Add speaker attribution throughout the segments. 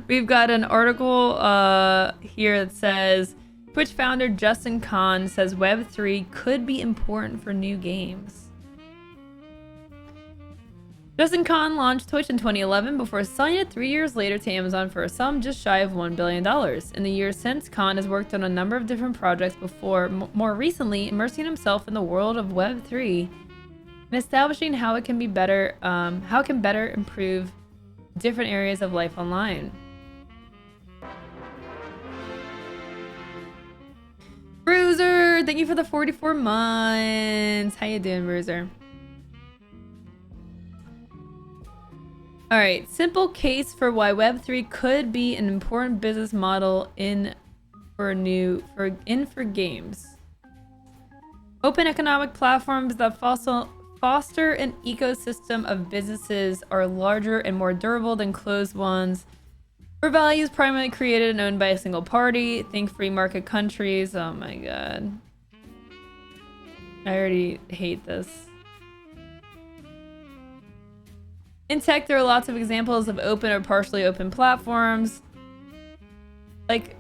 Speaker 1: We've got an article here that says Twitch founder Justin Kan says Web3 could be important for new games. Justin Kan launched Twitch in 2011 before selling it 3 years later to Amazon for a sum just shy of $1 billion. In the years since, Kan has worked on a number of different projects before, more recently immersing himself in the world of Web3 and establishing how it can be better, improve different areas of life online. Bruiser, thank you for the 44 months. How you doing, Bruiser? All right, simple case for why Web3 could be an important business model for games. Open economic platforms that foster an ecosystem of businesses are larger and more durable than closed ones, where value is primarily created and owned by a single party. Think free market countries. Oh my god. I already hate this. In tech, there are lots of examples of open or partially open platforms. Like,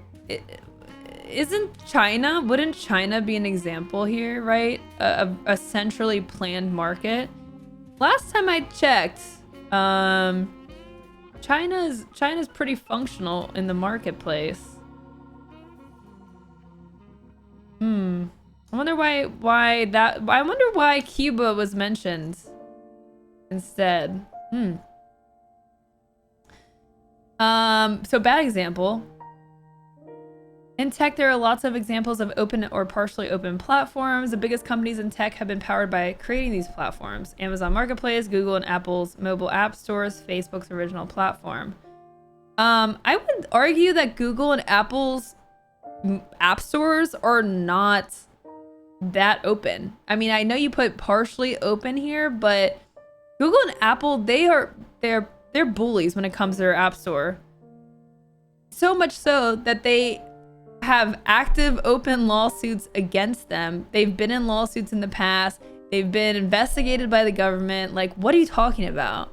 Speaker 1: wouldn't China be an example here, right? A centrally planned market. Last time I checked, China's pretty functional in the marketplace. I wonder why Cuba was mentioned instead. So bad example. In tech, there are lots of examples of open or partially open platforms. The biggest companies in tech have been powered by creating these platforms. Amazon Marketplace, Google and Apple's mobile app stores, Facebook's original platform. I would argue that Google and Apple's app stores are not that open. I mean, I know you put partially open here, but Google and Apple, they're bullies when it comes to their app store. So much so that they have active open lawsuits against them. They've been in lawsuits in the past. They've been investigated by the government. Like, what are you talking about?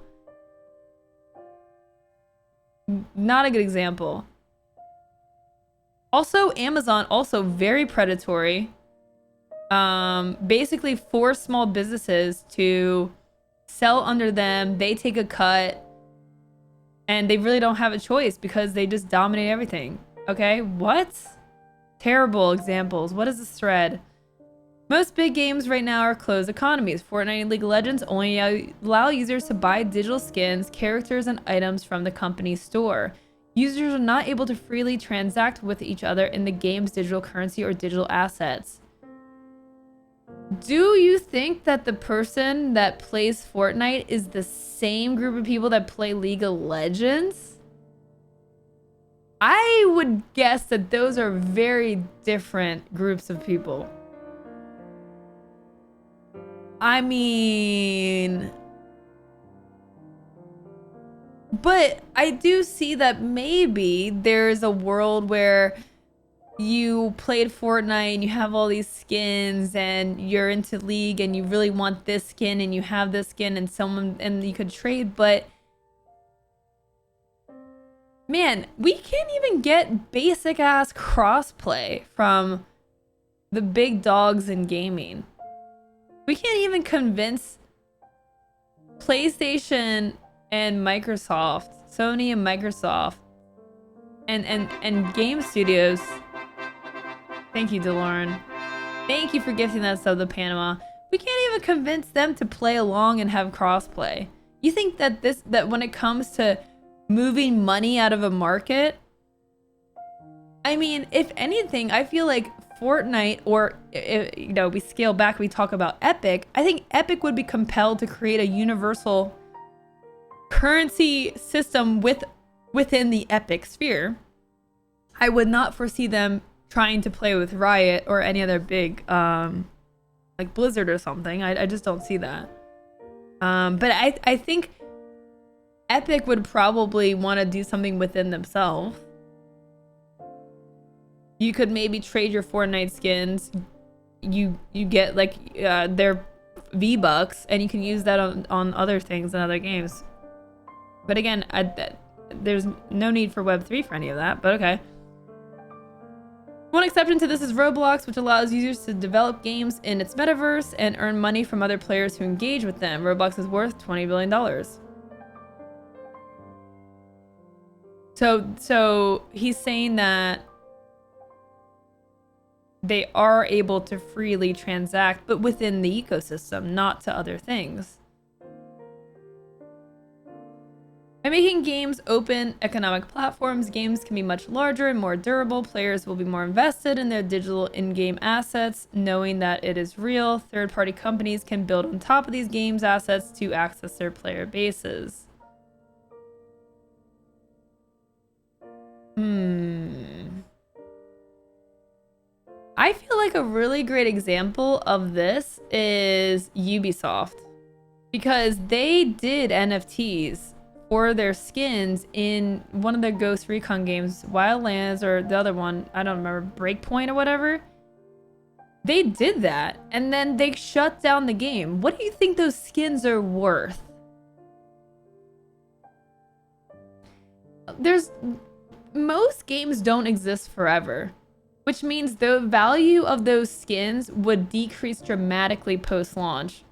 Speaker 1: Not a good example. Also, Amazon, also very predatory. Basically force small businesses to sell under them. They take a cut and they really don't have a choice because they just dominate everything. Okay, what? Terrible examples. What is this thread? Most big games right now are closed economies. Fortnite and League of Legends only allow users to buy digital skins, characters, and items from the company's store. Users are not able to freely transact with each other in the game's digital currency or digital assets. Do you think that the person that plays Fortnite is the same group of people that play League of Legends? I would guess that those are very different groups of people. I mean, but I do see that maybe there's a world where you played Fortnite and you have all these skins and you're into League and you really want this skin and you have this skin and you could trade, but man, we can't even get basic ass crossplay from the big dogs in gaming. We can't even convince PlayStation and Microsoft, Sony and Microsoft and game studios. Thank you, DeLauren. Thank you for gifting that sub to Panama. We can't even convince them to play along and have crossplay. You think that that when it comes to moving money out of a market, I mean, if anything, I feel like Fortnite, or we scale back, we talk about Epic. I think Epic would be compelled to create a universal currency system within the Epic sphere. I would not foresee them trying to play with Riot or any other big like Blizzard or something. I just don't see that. But I think Epic would probably want to do something within themselves. You could maybe trade your Fortnite skins. You get like their V-Bucks and you can use that on other things and other games. But again, there's no need for Web3 for any of that, but okay. One exception to this is Roblox, which allows users to develop games in its metaverse and earn money from other players who engage with them. Roblox is worth $20 billion. So he's saying that they are able to freely transact, but within the ecosystem, not to other things. By making games open economic platforms, games can be much larger and more durable. Players will be more invested in their digital in-game assets, knowing that it is real. Third-party companies can build on top of these games assets to access their player bases. I feel like a really great example of this is Ubisoft, because they did NFTs for their skins in one of their Ghost Recon games, Wildlands, or the other one, I don't remember, Breakpoint or whatever. They did that, and then they shut down the game. What do you think those skins are worth? Most games don't exist forever, which means the value of those skins would decrease dramatically post-launch.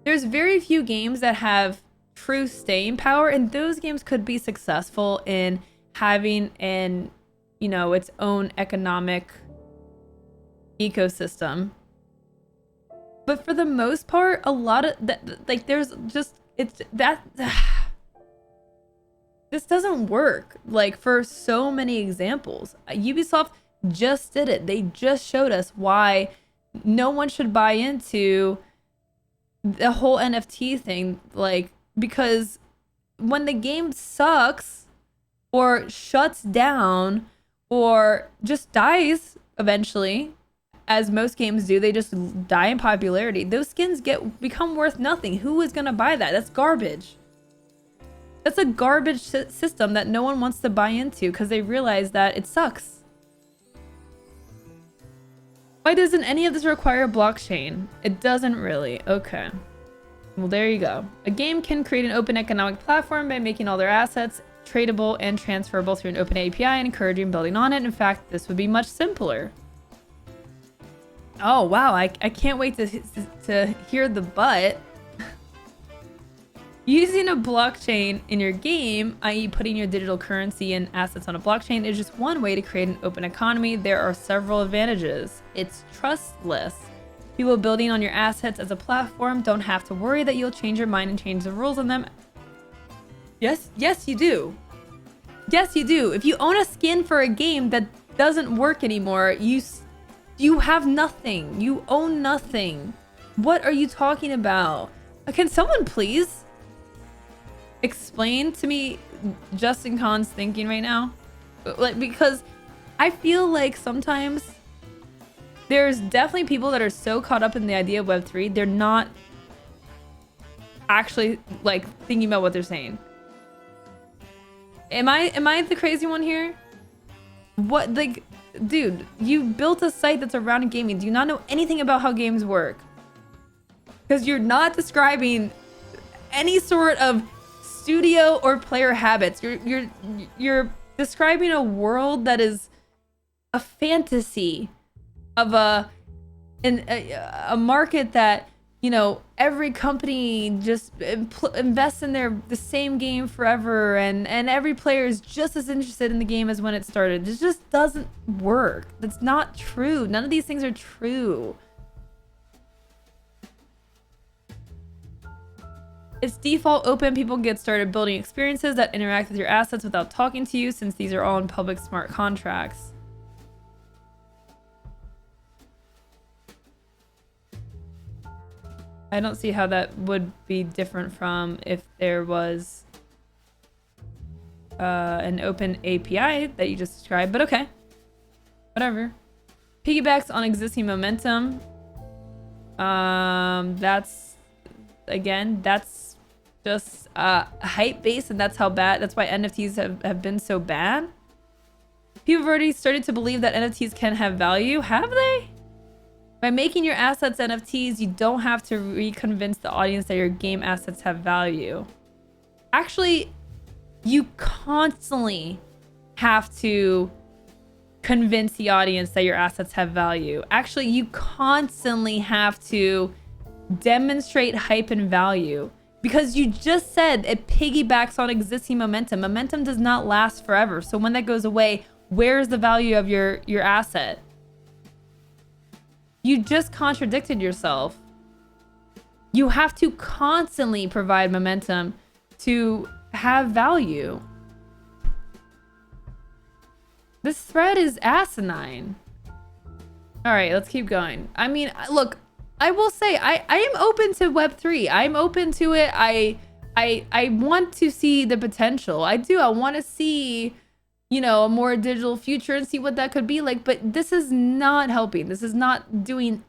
Speaker 1: There's very few games that have true staying power, and those games could be successful in having its own economic ecosystem. But for the most part, a lot of that, like, there's just, it's that this doesn't work, like, for so many examples. Ubisoft just did it. They just showed us why no one should buy into the whole NFT thing, like, because when the game sucks or shuts down or just dies eventually, as most games do, they just die in popularity, those skins become worth nothing. Who is gonna buy that? That's garbage. That's a garbage system that no one wants to buy into because they realize that it sucks. Why doesn't any of this require blockchain? It doesn't really. Okay. Well, there you go. A game can create an open economic platform by making all their assets tradable and transferable through an open API and encouraging building on it. In fact, this would be much simpler. Oh, wow. I can't wait to hear the but. Using a blockchain in your game, i.e. putting your digital currency and assets on a blockchain, is just one way to create an open economy. There are several advantages. It's trustless. People building on your assets as a platform don't have to worry that you'll change your mind and change the rules on them. Yes, you do. Yes, you do. If you own a skin for a game that doesn't work anymore, you have nothing. You own nothing. What are you talking about? Can someone please explain to me Justin Khan's thinking right now? Like, because I feel like sometimes there's definitely people that are so caught up in the idea of Web3, they're not actually, like, thinking about what they're saying. Am I the crazy one here? What, like, dude, you built a site that's around gaming. Do you not know anything about how games work? Because you're not describing any sort of studio or player habits. You're describing a world that is a fantasy of a market that, you know, every company just invests in the same game forever, and every player is just as interested in the game as when it started. This just doesn't work. That's not true. None of these things are true. It's default open. People get started building experiences that interact with your assets without talking to you, since these are all in public smart contracts. I don't see how that would be different from if there was an open API that you just described, but okay. Whatever. Piggybacks on existing momentum. That's just hype base, and that's why NFTs have been so bad. People have already started to believe that NFTs can have value. Have they? By making your assets NFTs, you don't have to reconvince the audience that your game assets have value. Actually, You constantly have to convince the audience that your assets have value. Actually, you constantly have to demonstrate hype and value, because you just said it piggybacks on existing momentum. Momentum does not last forever. So when that goes away, where's the value of your asset? You just contradicted yourself. You have to constantly provide momentum to have value. This thread is asinine. All right, let's keep going. I mean, look, I will say I am open to Web3. I'm open to it. I want to see the potential. I do. I want to see, you know, a more digital future and see what that could be like. But this is not helping. This is not doing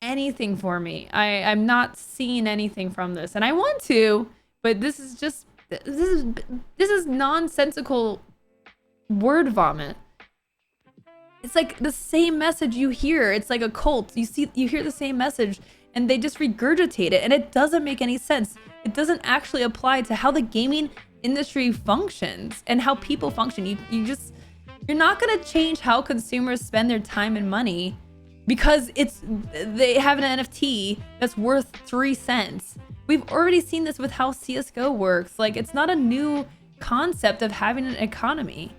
Speaker 1: anything for me. I'm not seeing anything from this, and I want to, but this is just this is nonsensical word vomit. It's like the same message you hear. It's like a cult. You hear the same message and they just regurgitate it, and it doesn't make any sense. It doesn't actually apply to how the gaming industry functions and how people function. You're not gonna change how consumers spend their time and money because they have an NFT that's worth 3 cents. We've already seen this with how CSGO works. Like, it's not a new concept of having an economy.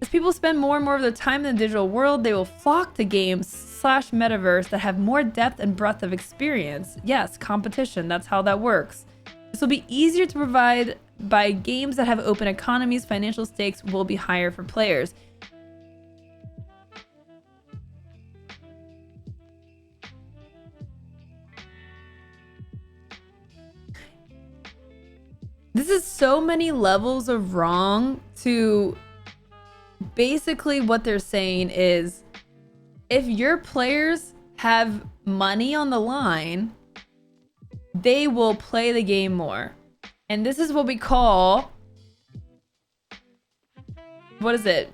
Speaker 1: As people spend more and more of their time in the digital world, they will flock to games/metaverse that have more depth and breadth of experience. Yes, competition, that's how that works. This will be easier to provide by games that have open economies. Financial stakes will be higher for players. This is so many levels of wrong. To basically what they're saying is, if your players have money on the line, they will play the game more. And this is what we call, what is it?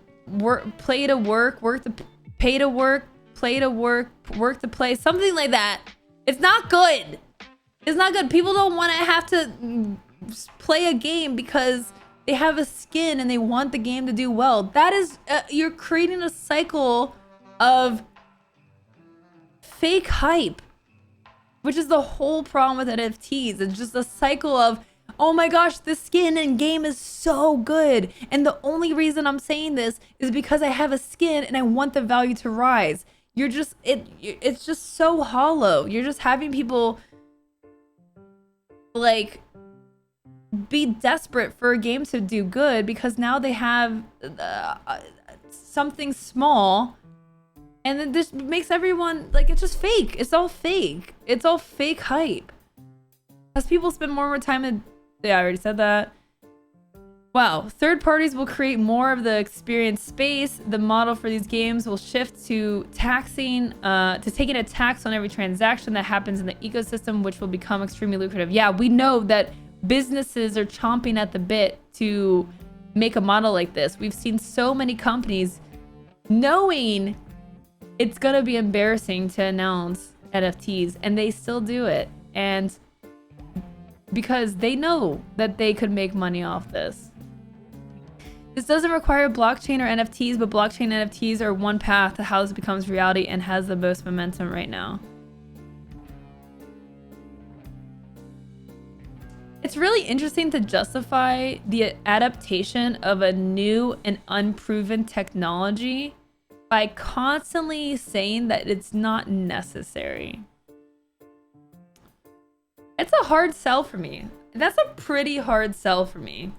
Speaker 1: Play to work, pay to work, play to work, work to play, something like that. It's not good. It's not good. People don't want to have to play a game because they have a skin and they want the game to do well. That is, you're creating a cycle of fake hype, which is the whole problem with NFTs. It's just a cycle of, oh my gosh, the skin in game is so good, and the only reason I'm saying this is because I have a skin and I want the value to rise. You're just, it's just so hollow. You're just having people like be desperate for a game to do good because now they have something small, and then this makes everyone like, it's just fake. It's all fake. It's all fake hype. As people spend more and more time in, yeah, I already said that. Wow, third parties will create more of the experience space. The model for these games will shift to taking a tax on every transaction that happens in the ecosystem, which will become extremely lucrative. Yeah, we know that businesses are chomping at the bit to make a model like this. We've seen so many companies knowing it's gonna be embarrassing to announce NFTs, and they still do it. And because they know that they could make money off this. This doesn't require blockchain or NFTs, but blockchain NFTs are one path to how this becomes reality and has the most momentum right now. It's really interesting to justify the adaptation of a new and unproven technology by constantly saying that it's not necessary. It's a hard sell for me. That's a pretty hard sell for me.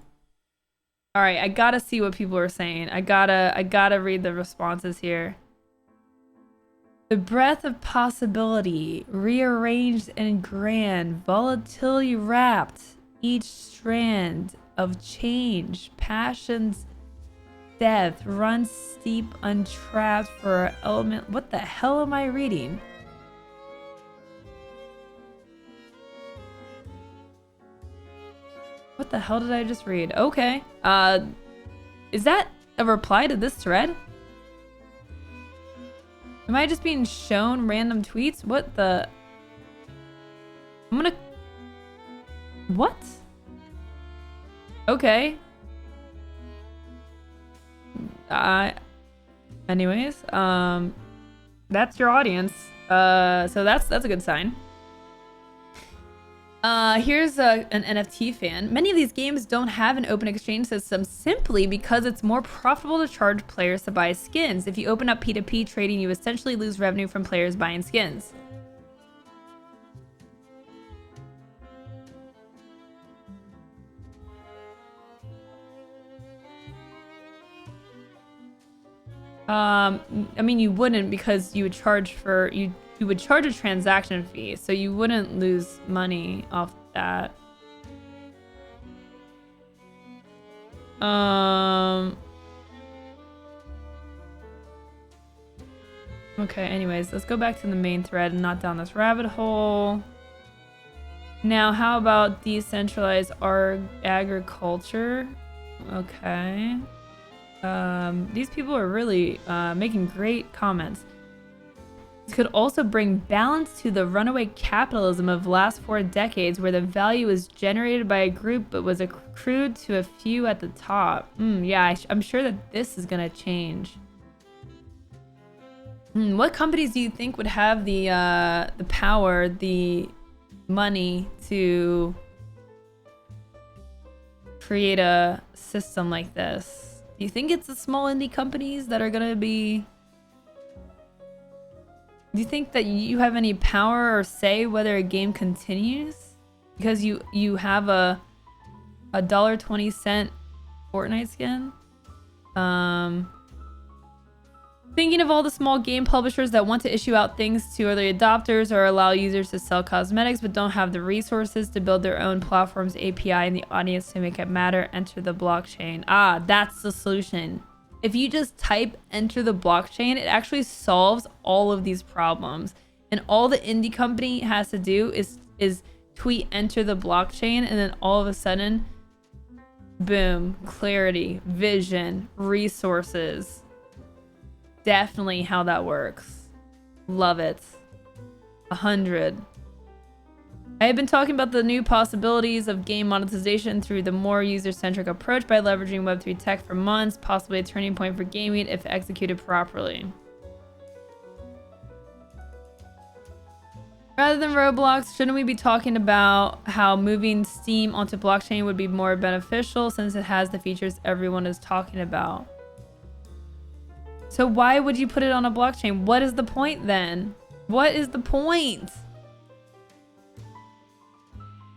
Speaker 1: All right, I gotta see what people are saying. I gotta read the responses here. The breadth of possibility, rearranged and grand, volatility wrapped, each strand of change, passion's death, runs steep, untrapped for element. What the hell am I reading? What the hell did I just read? Okay. Is that a reply to this thread? Am I just being shown random tweets? What the? I'm gonna... What? Okay. Anyways, that's your audience. So that's a good sign. Here's an NFT fan. Many of these games don't have an open exchange system simply because it's more profitable to charge players to buy skins. If you open up P2P trading, you essentially lose revenue from players buying skins. I mean, you wouldn't, because you would charge for you would charge a transaction fee, so you wouldn't lose money off that. Okay, anyways, let's go back to the main thread and not down this rabbit hole. Now, how about decentralized agriculture? Okay. These people are really making great comments. This could also bring balance to the runaway capitalism of the last 4 decades, where the value was generated by a group but was accrued to a few at the top. Yeah, I'm sure that this is gonna change. What companies do you think would have the power, the money to create a system like this? Do you think it's the small indie companies that are gonna be... Do you think that you have any power or say whether a game continues? Because you have a $1.20 Fortnite skin? Thinking of all the small game publishers that want to issue out things to early adopters or allow users to sell cosmetics but don't have the resources to build their own platform's API and the audience to make it matter, enter the blockchain. Ah, that's the solution. If you just type enter the blockchain, it actually solves all of these problems. And all the indie company has to do is tweet enter the blockchain, and then all of a sudden, boom, clarity, vision, resources. Definitely how that works. Love it. 100. I have been talking about the new possibilities of game monetization through the more user-centric approach by leveraging Web3 tech for months, possibly a turning point for gaming if executed properly. Rather than Roblox, shouldn't we be talking about how moving Steam onto blockchain would be more beneficial since it has the features everyone is talking about? So why would you put it on a blockchain? What is the point then? What is the point?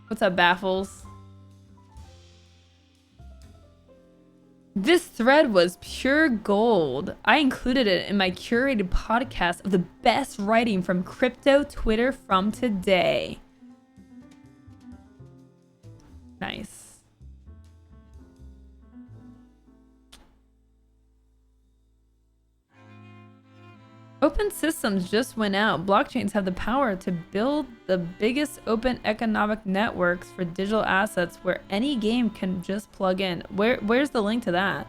Speaker 1: What's up, Baffles? This thread was pure gold. I included it in my curated podcast of the best writing from crypto Twitter from today. Nice. Open systems just went out. Blockchains have the power to build the biggest open economic networks for digital assets where any game can just plug in. Where's the link to that?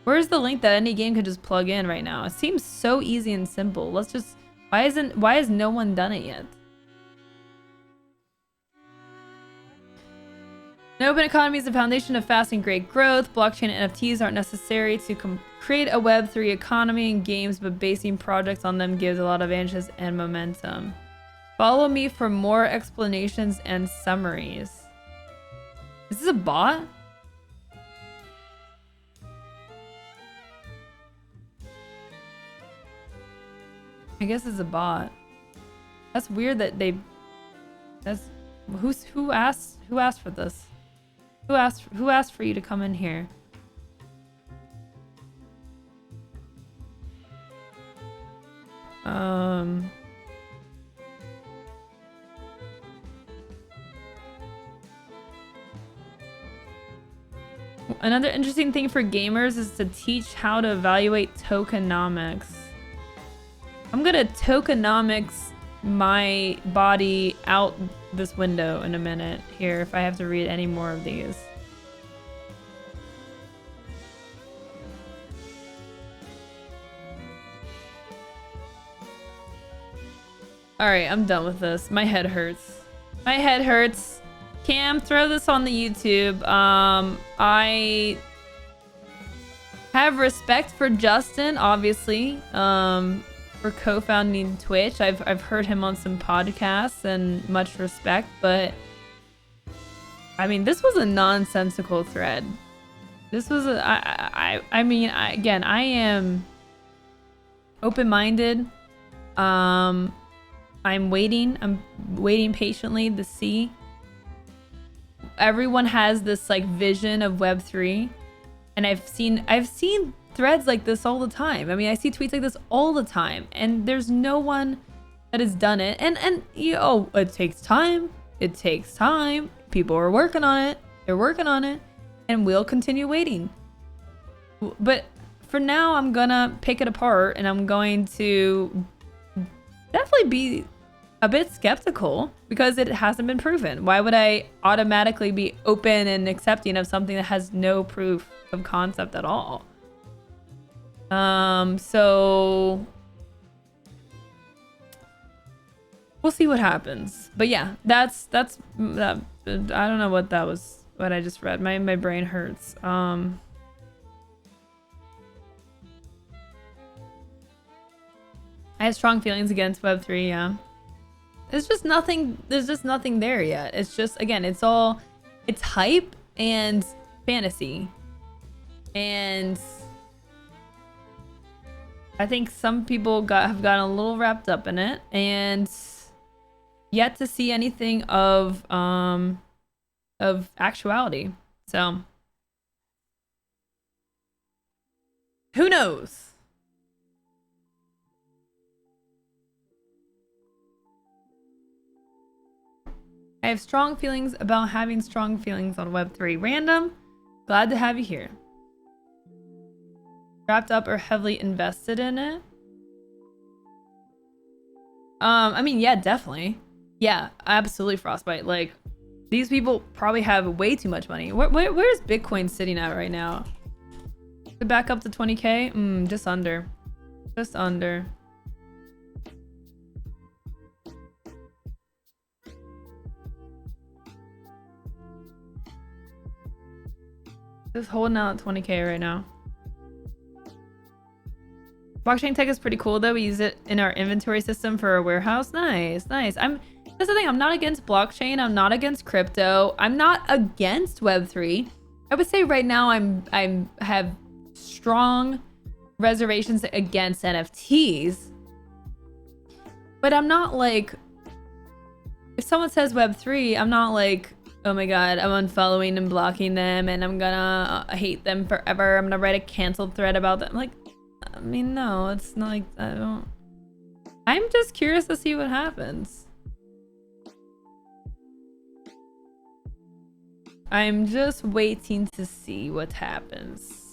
Speaker 1: Where's the link that any game can just plug in right now? It seems so easy and simple. Let's just... Why has no one done it yet? An open economy is the foundation of fast and great growth. Blockchain and NFTs aren't necessary to create a Web3 economy in games, but basing projects on them gives a lot of advantages and momentum. Follow me for more explanations and summaries. Is this a bot? I guess it's a bot. That's weird that they... That's... Who asked for this? Who asked for you to come in here? Another interesting thing for gamers is to teach how to evaluate tokenomics. I'm gonna tokenomics my body out this window in a minute here if I have to read any more of these. Alright, I'm done with this. My head hurts. My head hurts. Cam, throw this on the YouTube. I have respect for Justin, obviously, for co-founding Twitch. I've heard him on some podcasts and much respect, but I mean, this was a nonsensical thread. This was a, I mean, again, I am open-minded. I'm waiting patiently to see. Everyone has this like vision of Web3, and I've seen threads like this all the time. I mean, I see tweets like this all the time, and there's no one that has done it. And you know, it takes time. It takes time. People are working on it. They're working on it, and we'll continue waiting. But for now, I'm gonna pick it apart, and I'm going to definitely be a bit skeptical because it hasn't been proven. Why would I automatically be open and accepting of something that has no proof of concept at all? So we'll see what happens. But yeah, that's that. I don't know what that was, what I just read. My brain hurts. I have strong feelings against Web3, yeah. There's just nothing there yet. It's just, again, it's hype and fantasy. And I think some people have gotten a little wrapped up in it, and yet to see anything of actuality. So who knows? I have strong feelings about having strong feelings on Web3. Random, glad to have you here. Wrapped up or heavily invested in it? I mean, yeah, definitely. Yeah, absolutely, Frostbite. Like, these people probably have way too much money. Where's Bitcoin sitting at right now? Back up to 20K? Just under. Just under. Just holding out 20K right now. Blockchain tech is pretty cool though. We use it in our inventory system for our warehouse. Nice, nice. That's the thing. I'm not against blockchain. I'm not against crypto. I'm not against Web3. I would say right now I have strong reservations against NFTs. But I'm not like, if someone says Web3, I'm not like, oh my god, I'm unfollowing and blocking them and I'm gonna hate them forever. I'm gonna write a canceled thread about them. Like, I mean, no, it's not like, I'm just curious to see what happens. I'm just waiting to see what happens.